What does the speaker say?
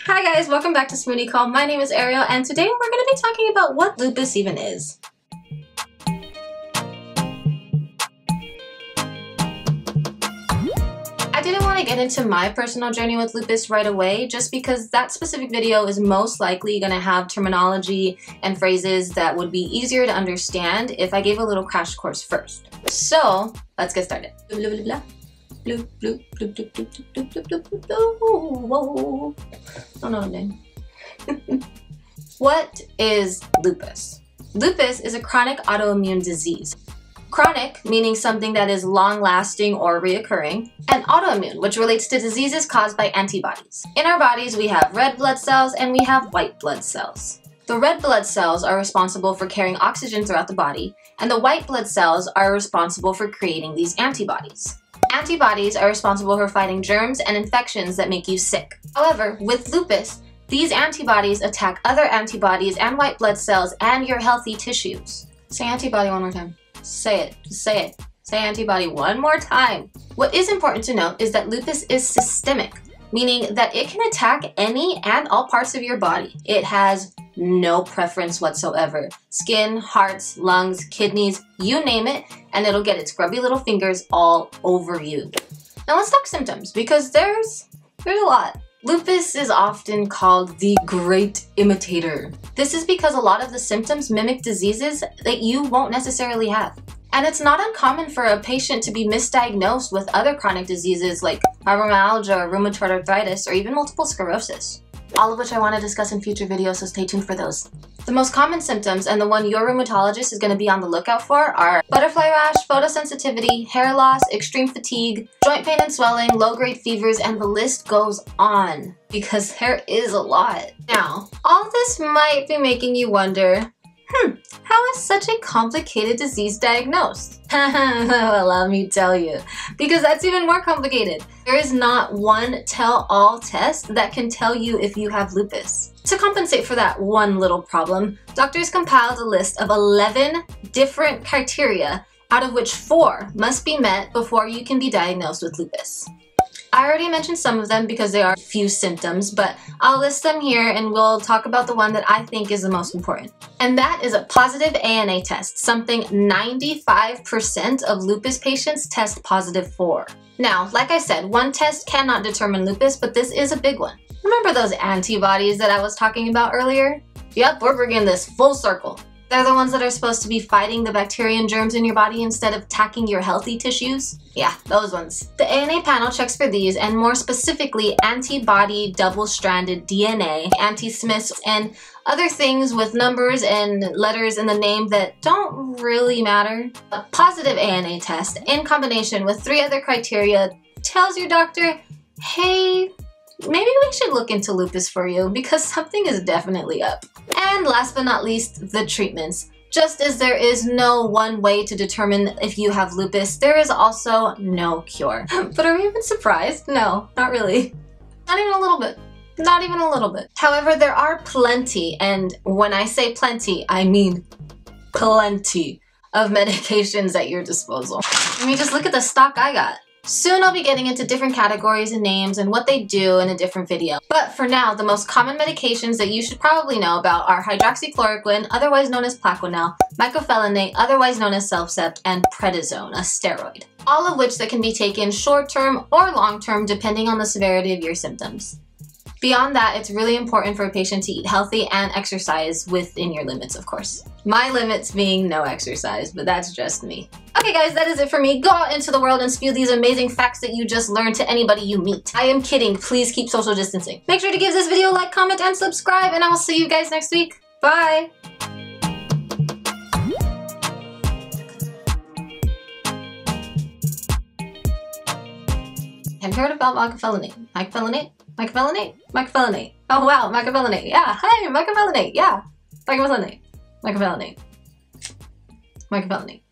Hi guys, welcome back to Spoonie Call. My name is Ariel and today we're going to be talking about what lupus even is. I didn't want to get into my personal journey with lupus right away just because that specific video is most likely going to have terminology and phrases that would be easier to understand if I gave a little crash course first. So let's get started. Blah, blah, blah, blah. Bloop, bloop, bloop, bloop, bloop, bloop, bloop, bloop, bloop, bloop. Whoa. I don't know what I'm doing. What is lupus? Lupus is a chronic autoimmune disease. Chronic, meaning something that is long-lasting or reoccurring, and autoimmune, which relates to diseases caused by antibodies. In our bodies, we have red blood cells and we have white blood cells. The red blood cells are responsible for carrying oxygen throughout the body, and the white blood cells are responsible for creating these antibodies. Antibodies are responsible for fighting germs and infections that make you sick. However, with lupus, these antibodies attack other antibodies and white blood cells and your healthy tissues. Say antibody one more time. Say it. Say it. Say antibody one more time. What is important to note is that lupus is systemic, meaning that it can attack any and all parts of your body. It has no preference whatsoever. Skin, hearts, lungs, kidneys, you name it, and it'll get its grubby little fingers all over you. Now let's talk symptoms, because there's a lot. Lupus is often called the great imitator. This is because a lot of the symptoms mimic diseases that you won't necessarily have. And it's not uncommon for a patient to be misdiagnosed with other chronic diseases like fibromyalgia, rheumatoid arthritis, or even multiple sclerosis. All of which I want to discuss in future videos, so stay tuned for those. The most common symptoms, and the one your rheumatologist is going to be on the lookout for, are butterfly rash, photosensitivity, hair loss, extreme fatigue, joint pain and swelling, low-grade fevers, and the list goes on, because there is a lot. Now, all this might be making you wonder, how is such a complicated disease diagnosed? Well, let me tell you, because that's even more complicated. There is not one tell-all test that can tell you if you have lupus. To compensate for that one little problem, doctors compiled a list of 11 different criteria, out of which 4 must be met before you can be diagnosed with lupus. I already mentioned some of them because they are few symptoms, but I'll list them here and we'll talk about the one that I think is the most important. And that is a positive ANA test, something 95% of lupus patients test positive for. Now, like I said, one test cannot determine lupus, but this is a big one. Remember those antibodies that I was talking about earlier? Yep, we're bringing this full circle. They're the ones that are supposed to be fighting the bacteria and germs in your body instead of attacking your healthy tissues. Yeah, those ones. The ANA panel checks for these, and more specifically, antibody double-stranded DNA, anti-Smiths, and other things with numbers and letters in the name that don't really matter. A positive ANA test, in combination with 3 other criteria, tells your doctor, hey, maybe we should look into lupus for you because something is definitely up. And last but not least, the treatments. Just as there is no one way to determine if you have lupus, there is also no cure. But are we even surprised? No, not really. Not even a little bit. Not even a little bit. However, there are plenty, and when I say plenty, I mean plenty of medications at your disposal. I mean, just look at the stock I got. Soon I'll be getting into different categories and names and what they do in a different video. But for now, the most common medications that you should probably know about are hydroxychloroquine, otherwise known as Plaquenil, mycophenolate, otherwise known as Cellcept, and prednisone, a steroid. All of which that can be taken short-term or long-term depending on the severity of your symptoms. Beyond that, it's really important for a patient to eat healthy and exercise within your limits, of course. My limits being no exercise, but that's just me. Okay guys, that is it for me. Go out into the world and spew these amazing facts that you just learned to anybody you meet. I am kidding, please keep social distancing. Make sure to give this video a like, comment, and subscribe, and I will see you guys next week. Bye! Have you heard about mycophenolate? Mycophenolate? Mycophenolate? Mycophenolate. Oh wow, mycophenolate. Yeah, hey, mycophenolate. Yeah, mycophenolate. Mycophenolate. Mycophenolate.